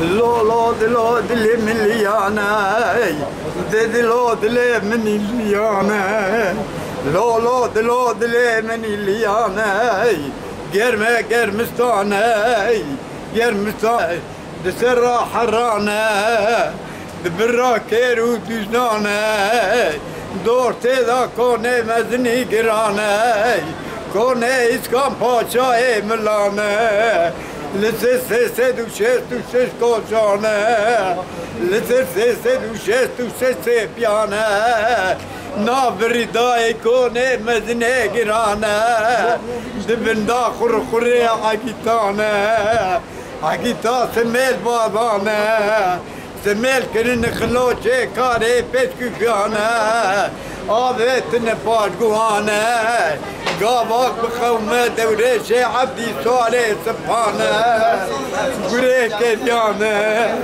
دلو دلي مليانة دلو دلي مليانة دلو دلي مليانة قرمستانة دسرة حرانة دبرا كيرو دجنانة دورتي دا كوني مزني قرانة كوني اسكام پاچا ملانة لسه دوشش کوچانه لسه دوشش پیانه نابردای کنه مزنه گرانه دبندا خورخوری عگیتا سمیل بابانه سمیل کرن خلوچه کاره پیشکوکانه آبتن پارگوانه قابك بخومة دوريش عبدي سوالي سبحانه قريك ديانه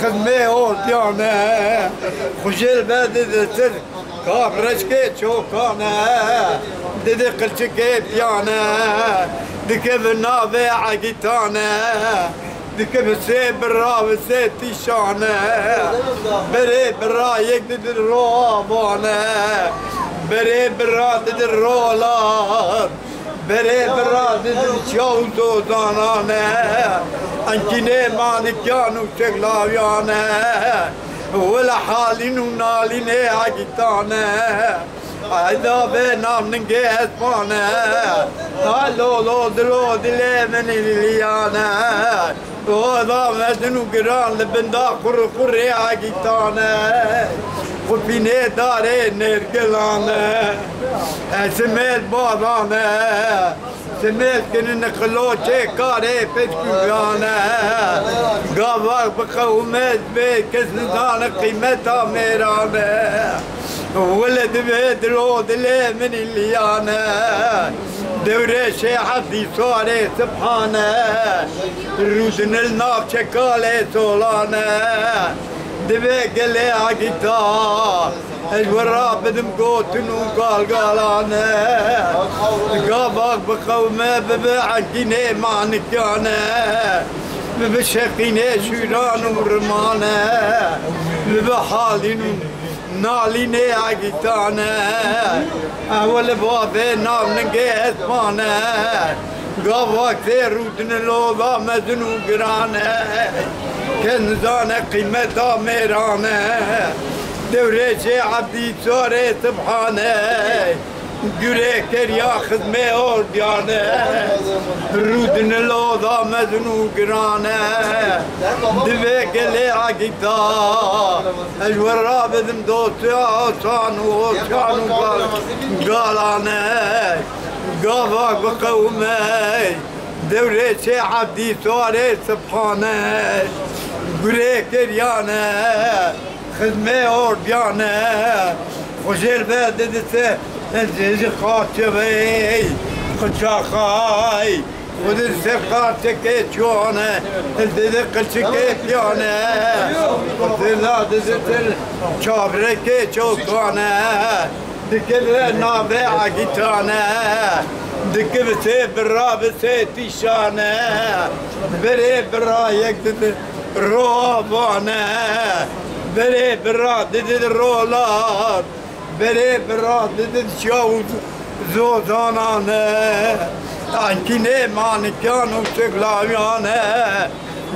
خدمي أول ديانه خجل بدد سر كاب رشكي شوكانه دد قلشكي ديانه دكب النابع عقيتانه دكب السيب الراوي سيتي شانه بري برا يقدد الروابانه بري براد الرولار بري براد الشوزو زانانه انكيني مالكيانو شغلاويانه ولا حالين ونالين عقيتانه هذا بينام ننجي اسبانه هلو دلو دلي من اليانه وهذا مدنو قران لبندا خري عقيتانه وبيني داري نرقلانه سميل بابانه سميل كنن خلوشي كاري بشكوغانه قابك بقومت بكسندان قيمتها ميرانه ولد بيدرو دلي من الليانه دوري شي حدي صاري سبحانه الرودن الناب شكالي سولانه دبي قلي عقيتا الورا بدم قوتن وقالقالانه قابك بقومه ببعكيني معنكانه ببشقيني شيران ورمانه ببحالين ناليني عقيتانه اول بابي نام ننقي اسمانه قابك ثيرودن اللوضة مزنو قرانه كنزانه قيمتها ميرانه دوريشي عبدي صاري سبحانه قريكر ياخذ ميور ديانه رودن اللوضة مزنو قرانه دبيك اللي عقيتا الورا بذم دوسي عصانو قالانه قابك بقومي دوريشي عبدي صاري سبحانه قريكر يانه خدمي أورديانه خجل بددته الزيز خاطبي خشاخاي ودرس خاطك جوانه الزيز قلشك يانه وذلا دزت الشابرك جوكانه دكب نابع عقيتانه دكب سيب الراب سيتي شانه بري برا يقدد روابانه بري برا دد الرولار بري برا دد شوز زوزانانه انكيني مانكيانو شغلاويانه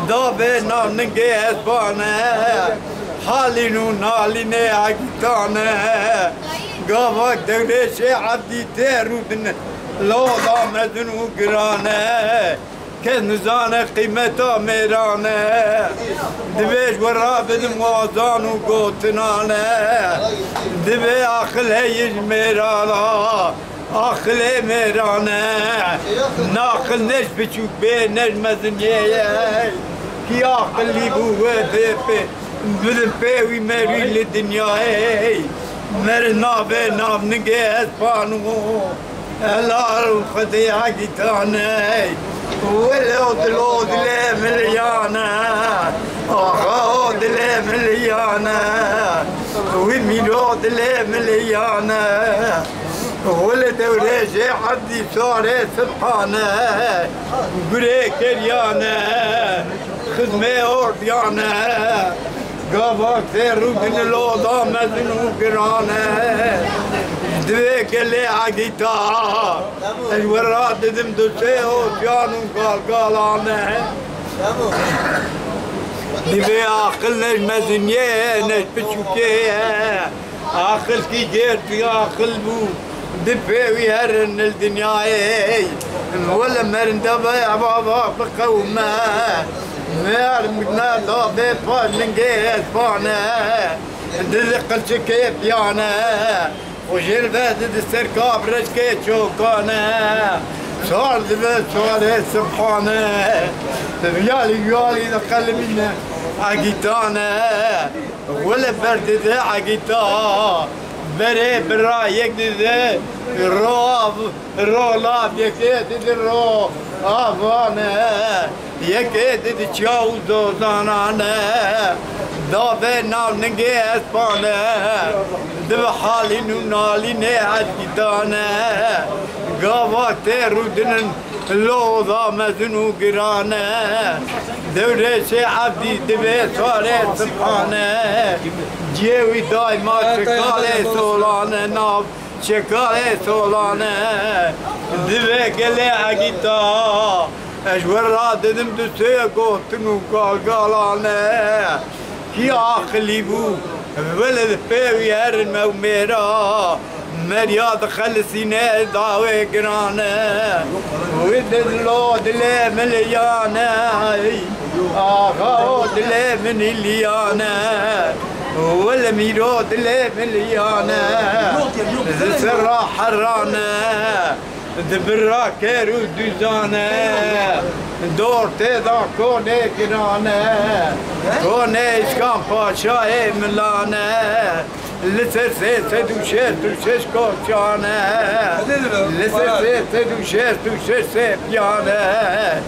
دابي نام ننجي اسبانه حالينو ناليني عقيتانه قابك دوريشي عبدي تيرودن لوضا مدنو قرانه كنزانه قيمتها ميرانه دبيش ورابد موازان وقوتنانه دبي اخل هيج ميرانا اخل ميرانه ناخل نش بشوك بين نجمزنيه كي اخل لي بوه بيبي بدل بيوي ماري للدنيا مرنا بينام نجي اسبانو الارو خديعة جيتاني والعود لي مليانة عود لي مليانة والميلود لي مليانة ولد وريجي عبدي صاري سبحانه قريك ريانة خدمة أرديانة قابك ثيرودن الأوضة مزنو قرانة دويك اللي عقيتا الوراد دم دوسيو جانو قالانة دبي عقل نج مزنية نج بشوكية عقل كي جير في عقل بو دبي ويهرن الدنيا ولا مرندبا بابا بقومة مار مقنا ضابي فالنجيس بانا دلق الشكيب يانا وجير بادد السركاب رشكي شوكانا صار دبت صار سبحانه يالي دخل منا عقيتانا ولا برد ذا عقيتا بري برايك ذا الرولاب يكيد الرو افانا يكيد تشاو زوزانا دابي نال نجي اسبانا دب حالي نونالي نهاد كتانا قاوك تيرودن اللوضة مزنو قرانا دوري عبدي دبي صاري سبحانه جيوي دايما شكالي سولانا ناب شكالي سولانا دبي قلي عقيتا اشور راددم دسيقو تنو قالقالانا كي عقلي بو ولد فيوي هرن موميرا مرياد خلصينا داوي قرانا ودد لو دلي مليانا آخا دلي من الليانا ولا ميرو دلي مليانا سرا حرانا دبرا كيرو دوزانا دور تيدا كوني قرانا كوني اسكان باشاي ملانا لسه سيدو شيش كوشانا لسه سيدو شيش بيانا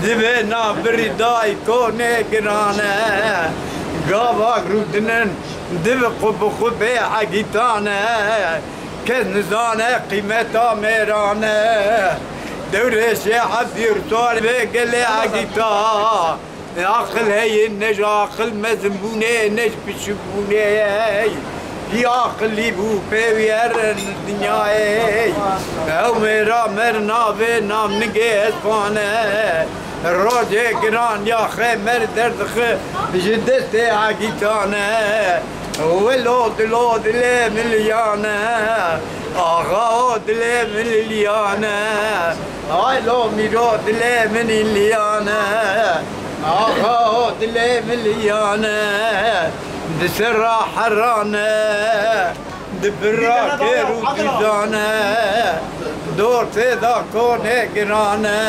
دبنا برداي كوني قرانا قابك رودنن دب قبي عقيتانا كنزانا قيمتها ميرانا دوري عبدي رسول بقلي عقيتا عقل هي النج عقل مزنبوني نج بشبوني يا عقل بو بيرن الدنيا او ميرا مرنا بينا نجي اسبانا الراجع قران يا خيمر درد خي جدتي عقيتانا ولود لي مليانا اغاود لي مليانا هاي لو ميرود لي مليانا اغاود لي مليانا دسرا حرانا دبرا كيرو تزانا دور تيدا كوني قرانا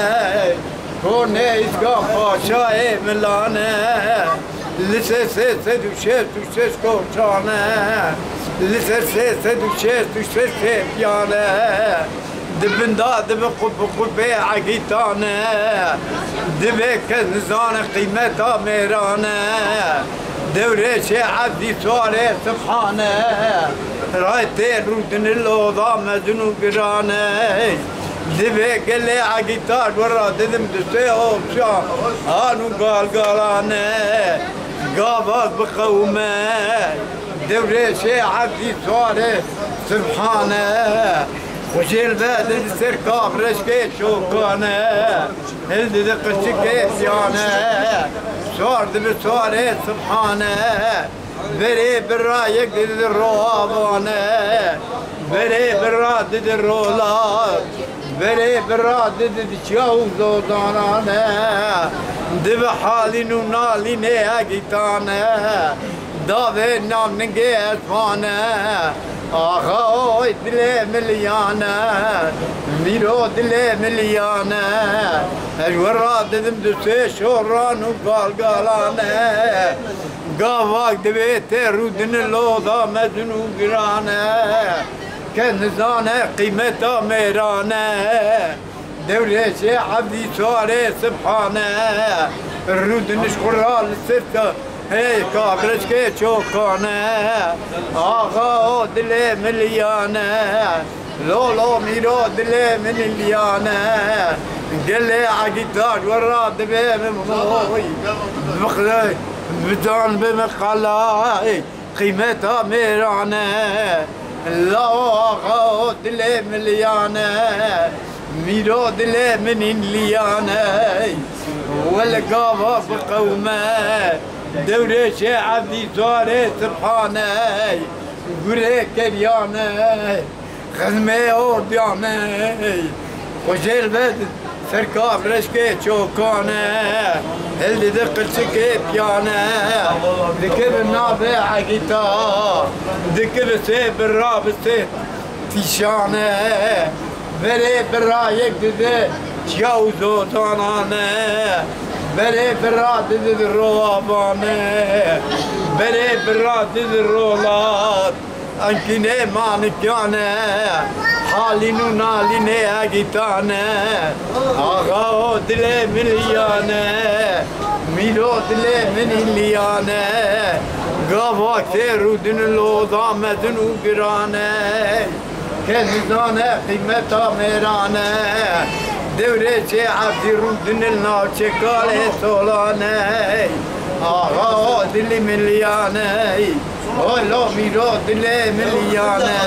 كوني اسقا باشاي ملانا لسه سيدو شيش كوشانا لسه سيدو شيش بيانا دبندا دب قبي عقيتانا دبي كنزانا قيمتها ميرانا دوري عبدي صاري سبحانه رايتين رودن اللوضة مزنو قرانا دبي قلي عقيتار ورا ددم دسيهم شام هانو قالقالانا قابك بقومه دوري عبدي صاري سبحانه وشيل باد السركاب رشكي شوكانا هلد دق الشكيت يانا صار بصاري سبحانه بري بالرايق دد الروابانا بري بالراد دد الرولاد بري بالراد دد شاو زودانا دب حالي نونالي نهاقيتانا دابي نام نجي اسفانا آخا دلي مليانا ميرو دلي مليانا الورا ددم دسي شوران وقالقالانا قافاك دبيت رودن اللوضة مزنو قرانا كنزانا قيمتها ميرانا دوري عبدي صاري سبحانه الرودن شكرا للسرطة هي كابرش كي شوكانا آخا دلي مليانا لولو ميرو دلي مليانا قال لي عقيداك ورا دبي مموي مخلي بدون بمقلاي قيمتها ميرانه لا غود لي مليانه ميرود لي من ليانه والقابه بقومه دوري شعبي زاري سبحانه قولي كريانه خدمه اورديانه وجيل بد سركاب رشكي شوكانه اللي دق السكي بيانه ذكر النابع عقيتا ذكر سيب الراب السيب تيشانه بري برايك دي تشاوزو زانانه بري برا دي الروابانه بري برا دي الرولات انكيني مانكيانه حالينو ناليني اجيتانه اغاو دلي مليانه ميلو دلي من ليانه غابا كثيرو دن اللوضا مدنو قرانه كنزانه قيمتها ميرانه دوري شعبي رودن النار شكالي سولانه اغاو دلي مليانه والله ميراد دلي مليانه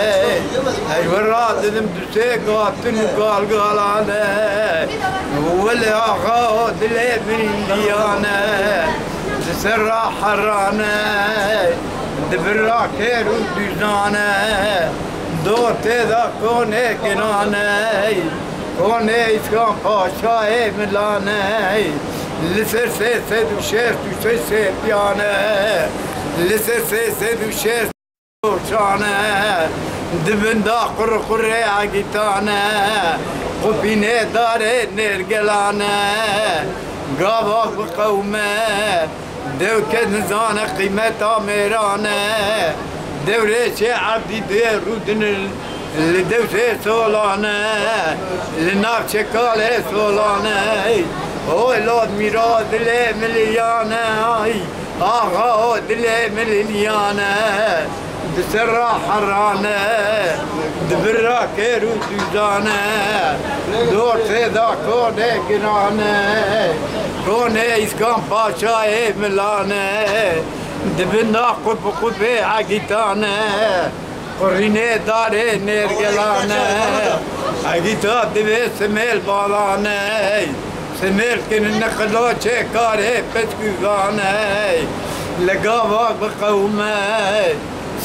اي وراد دم دسيقاتن قال قالانه ولا اغا دلي مليانه تسرع حرانه دبرا كيرو دجانه دور تذا كوني كنانه كوني اسكان باشاي ملانه لسر سيد وشير وشير بيانه لسر سيد وشير وشانه دبن دا قر عقيتانه قبينه داري نرقلانه قاباك بقومه دو كنزانه قيمتها ميرانه دوري شعبي دير ودن اللي دوسي سولانه اللي ناف شكالي سولانه اوه لود ميراد دلي مليانه اغا دلي مليانه دسرا حرانه دبرا كيرو دوزانه دور سيدا كوني قرانه كوني اسكان باشاي ملانه دبنا قرب عقيتانه قريني داري نرقلانه عقيتا دبي سميل بالانه سميل كن النقلو شكاري بسكوغانه لقاباك بقومه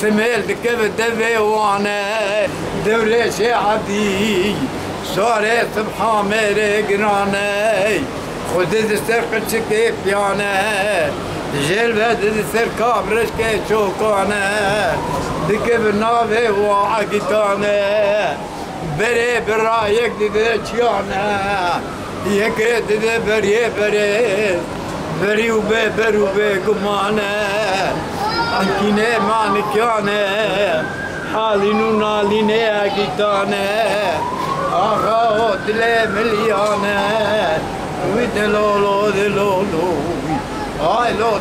سميل دكب دبي وانه دوري شعبي صاري سبحان ميري قرانه خود دستر شكي بيانه جلبه دستر كابرش كي شوكانه دكب نابي وعقيتانه بري برايك ددشيانه يك دد بري بري وبي قمانه انكينه مانكيانه حالينو نالينه اجيتانه اغا دلي مليانه ودلولو دلولو اي لو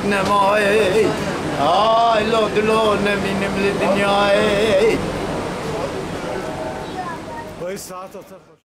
نماي اي لو نمي الدنيا